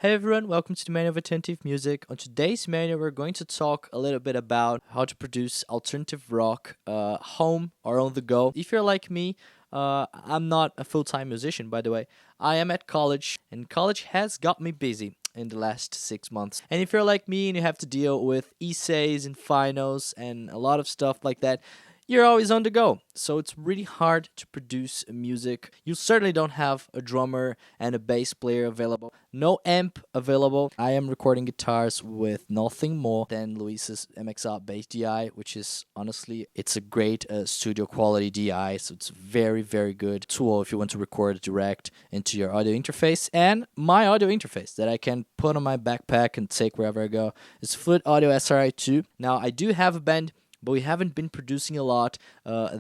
Hey everyone, welcome to the manual of attentive music. On today's manual, we're going to talk a little bit about how to produce alternative rock home or on the go. If you're like me, I'm not a full-time musician, by the way. I am at college, and college has got me busy in the last 6 months. And if you're like me and you have to deal with essays and finals and a lot of stuff like that, you're always on the go. So it's really hard to produce music. You certainly don't have a drummer and a bass player available. No amp available. I am recording guitars with nothing more than Luis's MXR bass DI, which is honestly, it's a great studio quality DI. So it's very, very good tool if you want to record direct into your audio interface. And my audio interface that I can put on my backpack and take wherever I go is Fluid Audio SRI2. Now I do have a band, but we haven't been producing a lot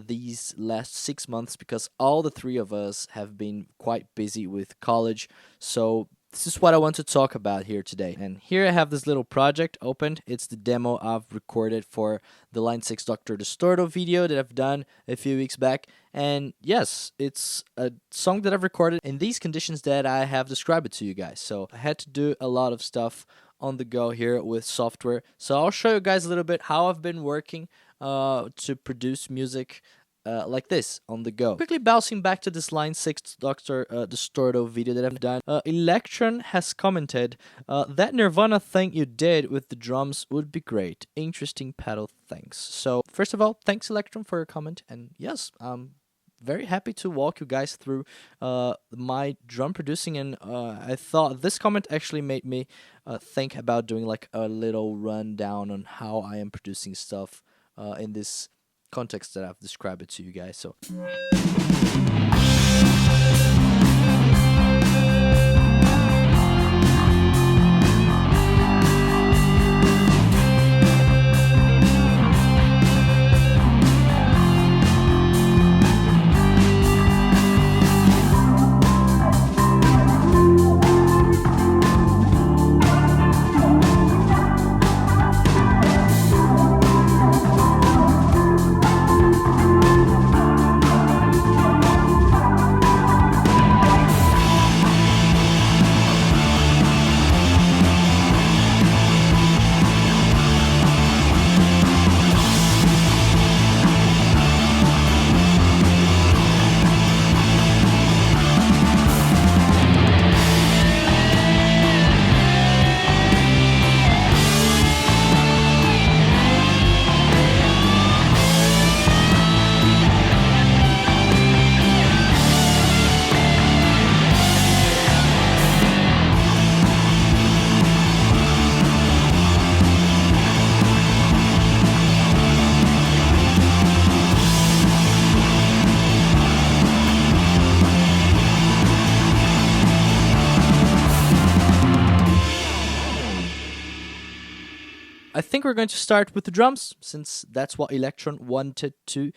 these last 6 months because all the three of us have been quite busy with college. So this is what I want to talk about here today. And here I have this little project opened. It's the demo I've recorded for the Line 6 Dr. Distorto video that I've done a few weeks back. And yes, it's a song that I've recorded in these conditions that I have described it to you guys. So I had to do a lot of stuff on the go here with software. So I'll show you guys a little bit how I've been working to produce music like this on the go. Quickly bouncing back to this Line 6 Dr. Distorto video that I've done. Electron has commented, that Nirvana thing you did with the drums would be great. Interesting pedal, thanks. So first of all, thanks Electron for your comment. And yes, very happy to walk you guys through my drum producing, and I thought this comment actually made me think about doing like a little rundown on how I am producing stuff in this context that I've described it to you guys. So I think we're going to start with the drums, since that's what Electron wanted to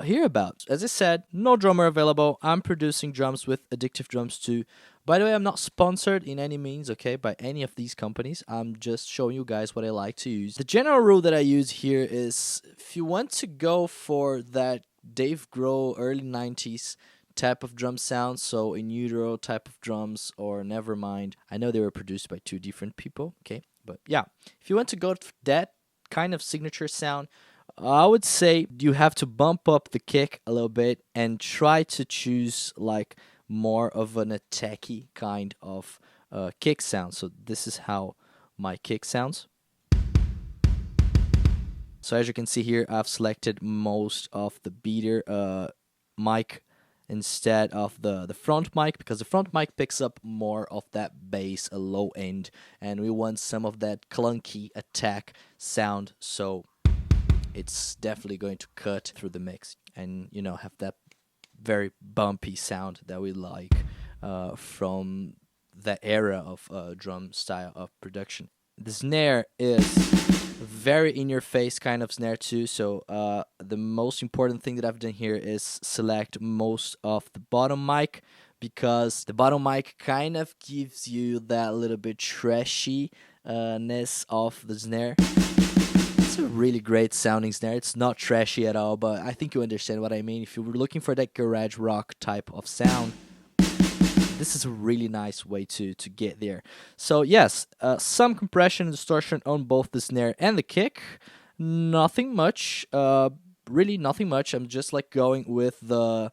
hear about. As I said, no drummer available. I'm producing drums with Addictive Drums too. By the way, I'm not sponsored in any means, okay, by any of these companies. I'm just showing you guys what I like to use. The general rule that I use here is if you want to go for that Dave Grohl early 90s type of drum sound, so in utero type of drums, or Nevermind. I know they were produced by two different people, okay? But yeah, if you want to go for that kind of signature sound, I would say you have to bump up the kick a little bit and try to choose like more of an tacky kind of kick sound. So this is how my kick sounds. So as you can see here, I've selected most of the beater mic instead of the front mic, because the front mic picks up more of that bass, a low end, and we want some of that clunky attack sound, so it's definitely going to cut through the mix and, you know, have that very bumpy sound that we like from that era of drum style of production. The snare is very in-your-face kind of snare too, so the most important thing that I've done here is select most of the bottom mic, because the bottom mic kind of gives you that little bit trashy ness of the snare. It's a really great sounding snare. It's not trashy at all, but I think you understand what I mean. If you were looking for that garage rock type of sound, this is a really nice way to get there. So yes, some compression and distortion on both the snare and the kick. Nothing much, really nothing much. I'm just like going with the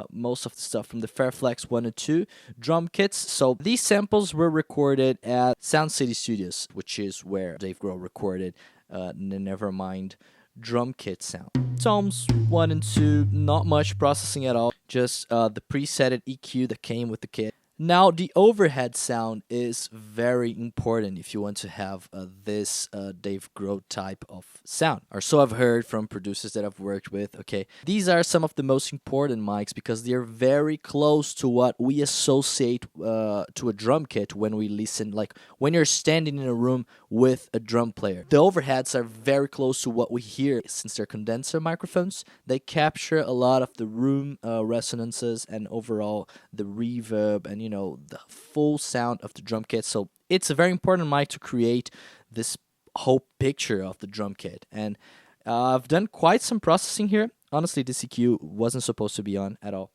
most of the stuff from the Fairflex 1 and 2 drum kits. So these samples were recorded at Sound City Studios, which is where Dave Grohl recorded the Nevermind drum kit sound. Tones 1 and 2, not much processing at all, just the presetted EQ that came with the kit. Now, the overhead sound is very important if you want to have this Dave Grohl type of sound, or so I've heard from producers that I've worked with. Okay, these are some of the most important mics because they're very close to what we associate to a drum kit when we listen, like when you're standing in a room with a drum player. The overheads are very close to what we hear since they're condenser microphones. They capture a lot of the room resonances and overall the reverb and the full sound of the drum kit. So it's a very important mic to create this whole picture of the drum kit. And I've done quite some processing here. Honestly, this EQ wasn't supposed to be on at all.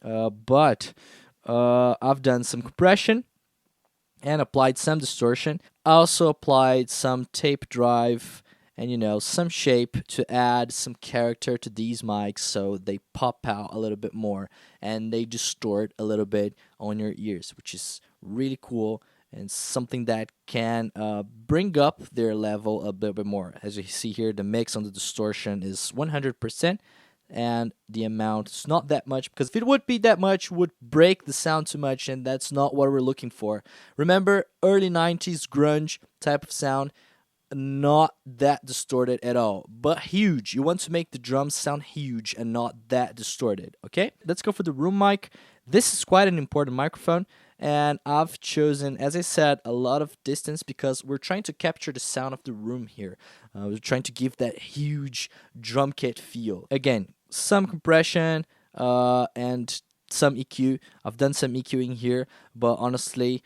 But I've done some compression and applied some distortion. I also applied some tape drive and some shape to add some character to these mics so they pop out a little bit more and they distort a little bit on your ears, which is really cool and something that can bring up their level a little bit more. As you see here, the mix on the distortion is 100%, and the amount is not that much, because if it would be that much, it would break the sound too much, and that's not what we're looking for. Remember, early 90s grunge type of sound, not that distorted at all, but huge. You want to make the drums sound huge and not that distorted. Okay, let's go for the room mic. This is quite an important microphone, and I've chosen, as I said, a lot of distance because we're trying to capture the sound of the room here. We're trying to give that huge drum kit feel. Again, some compression and some EQ. I've done some EQing here, but honestly,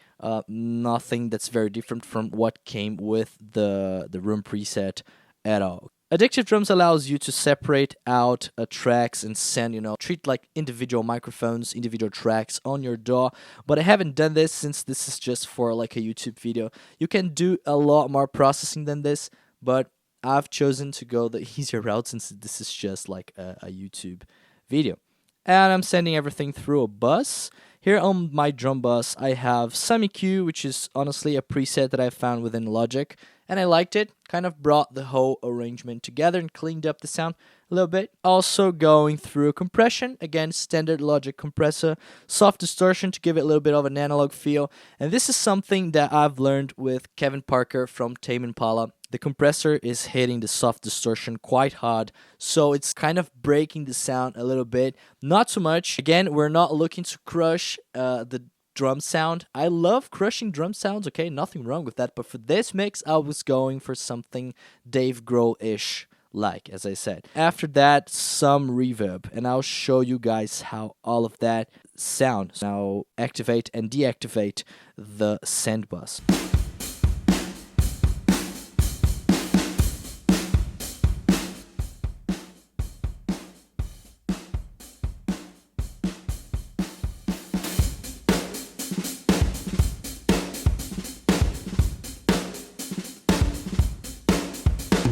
nothing that's very different from what came with the room preset at all. Addictive Drums allows you to separate out tracks and send, treat like individual microphones, individual tracks on your DAW, but I haven't done this since this is just for like a YouTube video. You can do a lot more processing than this, but I've chosen to go the easier route since this is just like a YouTube video. And I'm sending everything through a bus. Here on my drum bus, I have some EQ, which is honestly a preset that I found within Logic, and I liked it. Kind of brought the whole arrangement together and cleaned up the sound a little bit. Also going through compression, again, standard Logic compressor, soft distortion to give it a little bit of an analog feel. And this is something that I've learned with Kevin Parker from Tame Impala. The compressor is hitting the soft distortion quite hard, so it's kind of breaking the sound a little bit. Not too much. Again, we're not looking to crush the drum sound. I love crushing drum sounds, okay? Nothing wrong with that. But for this mix, I was going for something Dave Grohl-ish, like, as I said. After that, some reverb, and I'll show you guys how all of that sounds. Now, activate and deactivate the send bus.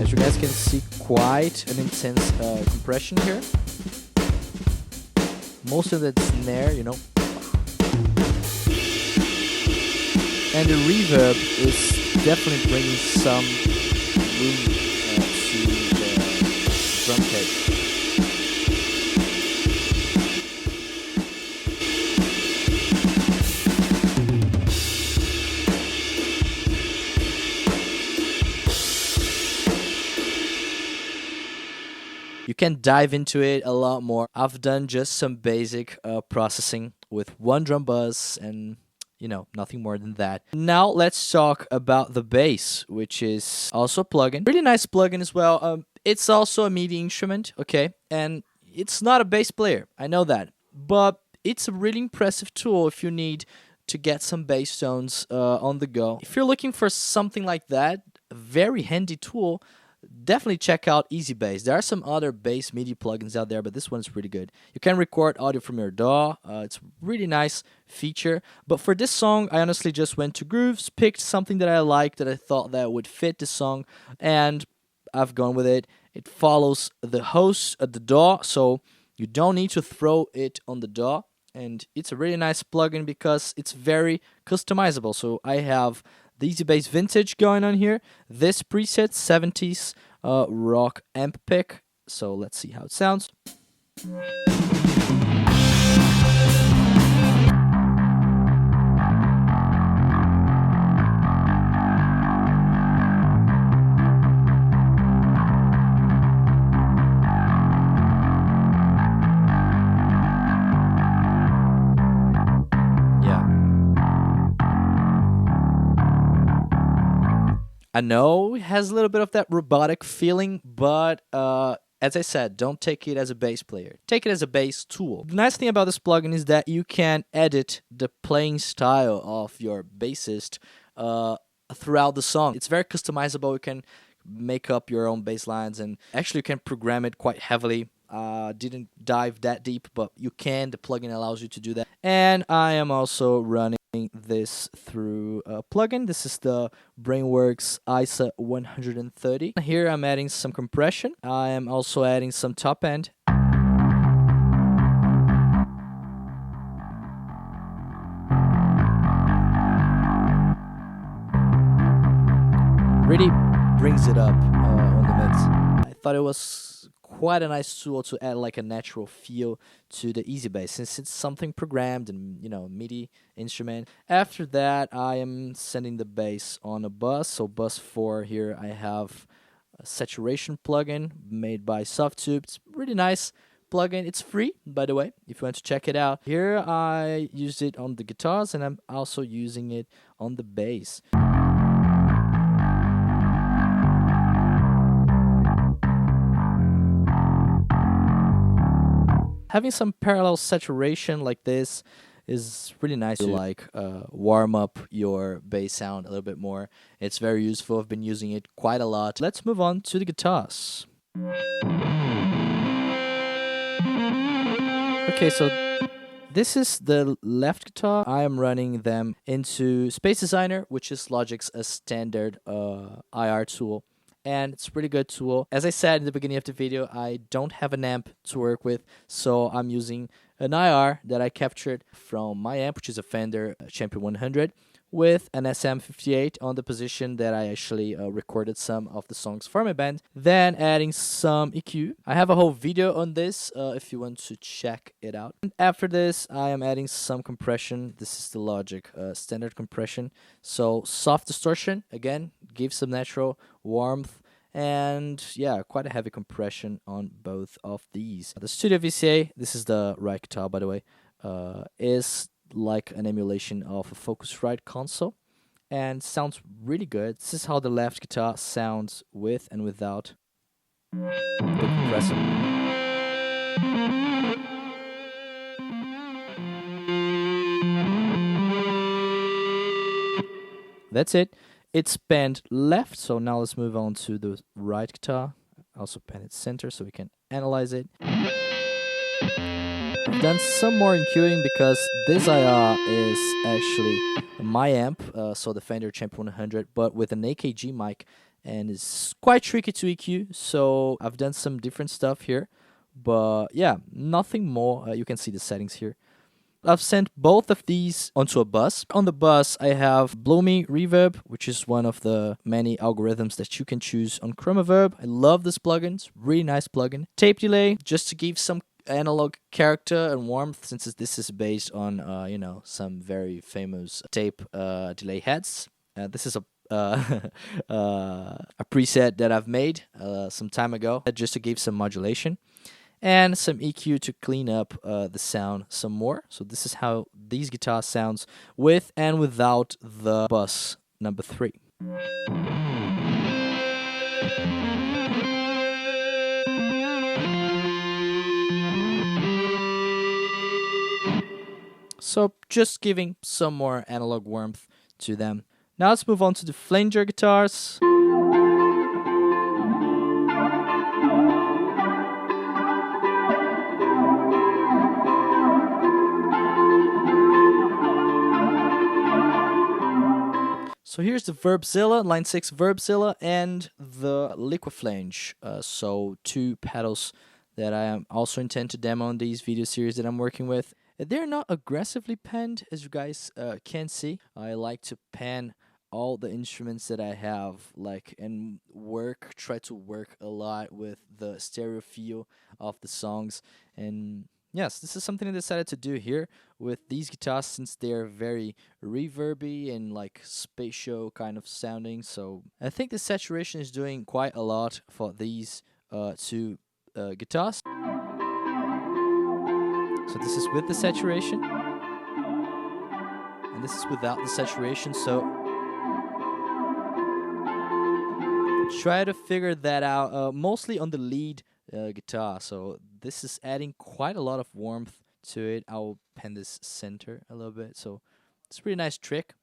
As you guys can see, quite an intense compression here. Most of it's snare, And the reverb is definitely bringing some room to the drum kit. You can dive into it a lot more. I've done just some basic processing with one drum bus and, nothing more than that. Now let's talk about the bass, which is also a plugin. Really nice plugin as well. It's also a MIDI instrument, okay? And it's not a bass player, I know that. But it's a really impressive tool if you need to get some bass tones on the go. If you're looking for something like that, a very handy tool, definitely check out Easy Bass. There are some other bass MIDI plugins out there, but this one's pretty good. You can record audio from your DAW. It's a really nice feature. But for this song, I honestly just went to Grooves, picked something that I liked, that I thought that would fit the song, and I've gone with it. It follows the host at the DAW, so you don't need to throw it on the DAW. And it's a really nice plugin because it's very customizable. So I have the Easy Bass Vintage going on here. This preset, 70s rock amp pick. So let's see how it sounds. I know it has a little bit of that robotic feeling, but as I said, don't take it as a bass player. Take it as a bass tool. The nice thing about this plugin is that you can edit the playing style of your bassist throughout the song. It's very customizable. You can make up your own bass lines, and actually you can program it quite heavily. Didn't dive that deep, but you can. The plugin allows you to do that. And I am also running this through a plugin. This is the Brainworks ISA 130. Here I'm adding some compression. I am also adding some top end. Really brings it up on the mix. I thought it was quite a nice tool to add like a natural feel to the Easy Bass, since it's something programmed and, you know, MIDI instrument. After that, I am sending the bass on a bus. So bus 4 here, I have a saturation plugin made by Softube. It's really nice plugin. It's free, by the way, if you want to check it out. Here I used it on the guitars, and I'm also using it on the bass. Having some parallel saturation like this is really nice to like warm up your bass sound a little bit more. It's very useful. I've been using it quite a lot. Let's move on to the guitars. Okay, so this is the left guitar. I am running them into Space Designer, which is Logic's a standard IR tool. And it's a pretty good tool. As I said in the beginning of the video, I don't have an amp to work with, so I'm using an IR that I captured from my amp, which is a Fender Champion 100, with an SM58 on the position that I actually recorded some of the songs for my band. Then adding some EQ. I have a whole video on this if you want to check it out. And after this, I am adding some compression. This is the Logic standard compression. So soft distortion, again, gives some natural warmth. And yeah, quite a heavy compression on both of these. The Studio VCA, this is the right guitar, by the way, is like an emulation of a Focusrite console and sounds really good. This is how the left guitar sounds with and without the compressor. That's it. It's panned left, so now let's move on to the right guitar. Also pan it center so we can analyze it. I've done some more EQing because this IR is actually my amp, so the Fender Champion 100, but with an AKG mic, and it's quite tricky to EQ, so I've done some different stuff here, but yeah, nothing more. You can see the settings here. I've sent both of these onto a bus. On the bus, I have Bloomy Reverb, which is one of the many algorithms that you can choose on Chromaverb. I love this plugin. It's a really nice plugin. Tape delay, just to give some analog character and warmth, since this is based on, you know, some very famous tape delay heads. This is a preset that I've made some time ago, just to give some modulation. And some EQ to clean up the sound some more. So this is how these guitars sounds with and without the bus number 3. So just giving some more analog warmth to them. Now let's move on to the Flanger Guitars. So here's the Verbzilla, line 6 Verbzilla, and the Liquiflange. So two pedals that I also intend to demo in these video series that I'm working with. They're not aggressively panned, as you guys can see. I like to pan all the instruments that I have, and try to work a lot with the stereo feel of the songs. And yes, this is something I decided to do here with these guitars, since they're very reverby and like spatial kind of sounding. So I think the saturation is doing quite a lot for these two guitars. So this is with the saturation, and this is without the saturation. So try to figure that out, mostly on the lead guitar. So this is adding quite a lot of warmth to it. I'll pen this center a little bit. So it's a pretty nice trick.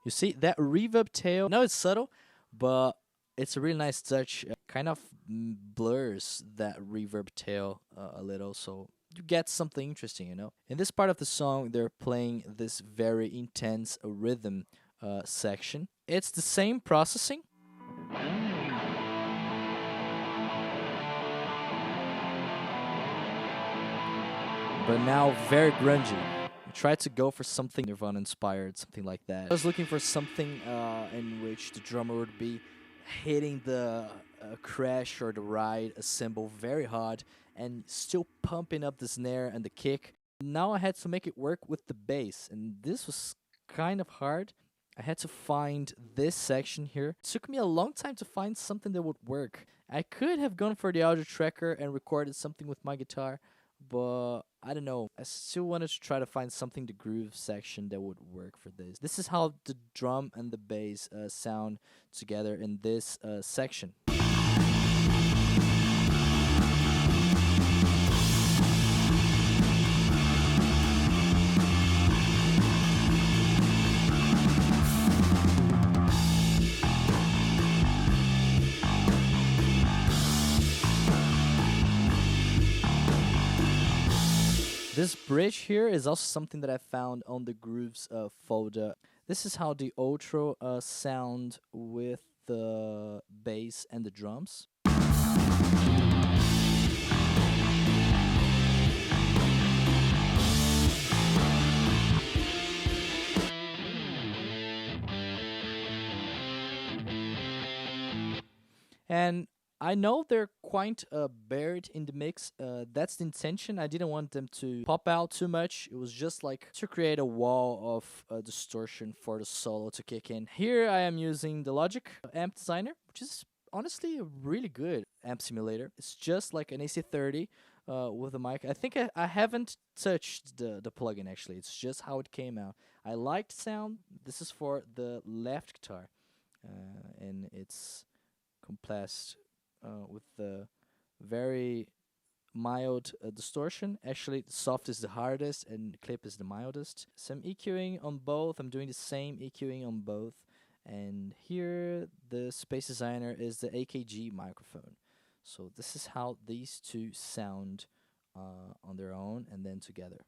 You see that reverb tail? Now it's subtle, but it's a really nice touch. Kind of blurs that reverb tail a little, so you get something interesting, you know? In this part of the song, they're playing this very intense rhythm section. It's the same processing. But now very grungy. I tried to go for something Nirvana inspired, something like that. I was looking for something in which the drummer would be hitting the crash or the ride a cymbal very hard and still pumping up the snare and the kick. Now I had to make it work with the bass, and this was kind of hard. I had to find this section here. It took me a long time to find something that would work. I could have gone for the Audio-Tracker and recorded something with my guitar, but I don't know. I still wanted to try to find something, the groove section, that would work for this. This is how the drum and the bass sound together in this section. This bridge here is also something that I found on the Grooves folder. This is how the outro sound with the bass and the drums. And I know they're quite buried in the mix. That's the intention. I didn't want them to pop out too much. It was just like to create a wall of distortion for the solo to kick in. Here I am using the Logic Amp Designer, which is honestly a really good amp simulator. It's just like an AC30 with a mic. I think I haven't touched the plugin actually. It's just how it came out. I liked sound. This is for the left guitar, and it's compressed with the very mild distortion. Actually, the soft is the hardest and clip is the mildest. Some EQing on both. I'm doing the same EQing on both. And here, the Space Designer is the AKG microphone. So this is how these two sound on their own and then together.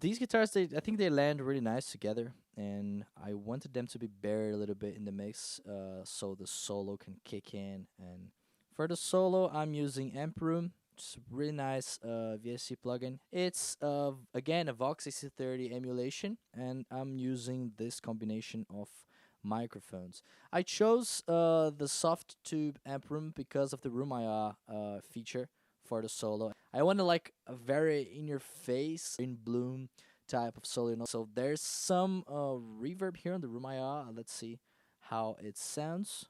These guitars, I think they land really nice together, and I wanted them to be buried a little bit in the mix so the solo can kick in. And for the solo, I'm using Amp Room. It's a really nice VST plugin. It's, again, a Vox AC30 emulation, and I'm using this combination of microphones. I chose the Softube Amp Room because of the Room IR feature for the solo. I wanted like a very in-your-face, in bloom type of solo. You know? So there's some reverb here on the Room IR. Let's see how it sounds.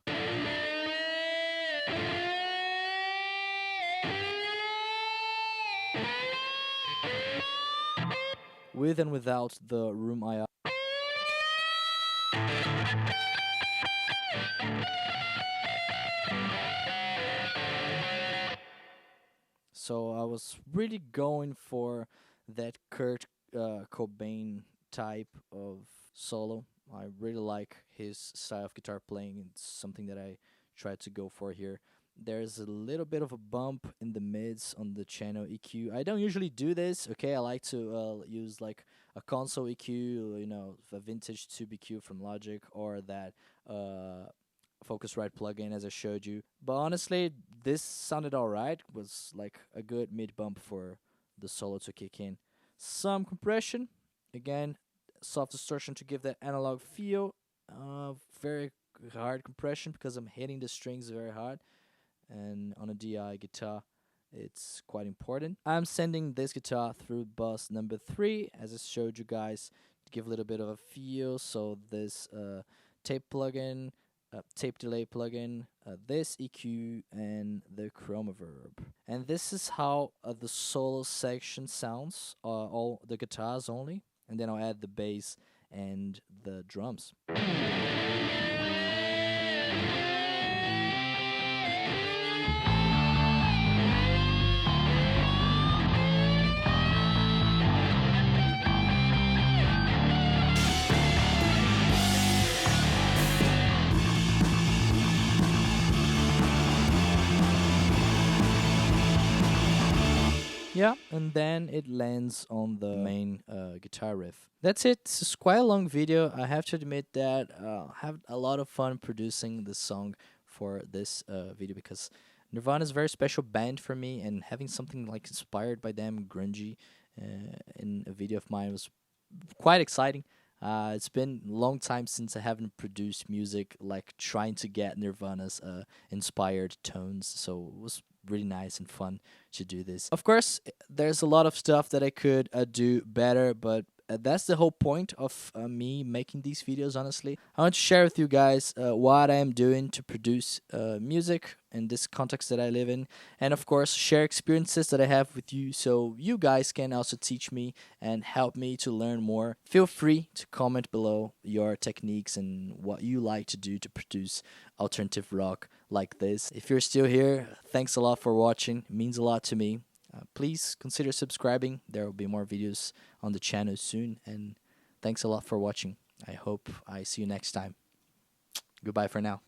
With and without the Room IR. So I was really going for that Kurt Cobain type of solo. I really like his style of guitar playing. It's something that I try to go for here. There's a little bit of a bump in the mids on the channel EQ. I don't usually do this, okay? I like to use like a console EQ, you know, a vintage tube EQ from Logic, or that Focusrite plugin as I showed you. But honestly, this sounded alright. Was like a good mid bump for the solo to kick in. Some compression, again, soft distortion to give that analog feel. Very hard compression because I'm hitting the strings very hard, and on a DI guitar it's quite important. I'm sending this guitar through bus number 3 as I showed you guys to give a little bit of a feel. So this tape plugin, tape delay plugin, this EQ, and the chroma verb. And this is how the solo section sounds, all the guitars only, and then I'll add the bass and the drums. Yeah, and then it lands on the main guitar riff. That's it. It's quite a long video. I have to admit that I have a lot of fun producing this song for this video, because Nirvana is a very special band for me, and having something like inspired by them, grungy, in a video of mine was quite exciting. It's been a long time since I haven't produced music like trying to get Nirvana's inspired tones, so it was really nice and fun to do this. Of course, there's a lot of stuff that I could do better, but that's the whole point of me making these videos, honestly. I want to share with you guys what I am doing to produce music in this context that I live in, and of course share experiences that I have with you, so you guys can also teach me and help me to learn more. Feel free to comment below your techniques and what you like to do to produce alternative rock like this. If you're still here, thanks a lot for watching. It means a lot to me. Please consider subscribing. There will be more videos on the channel soon, and thanks a lot for watching. I hope I see you next time. Goodbye for now.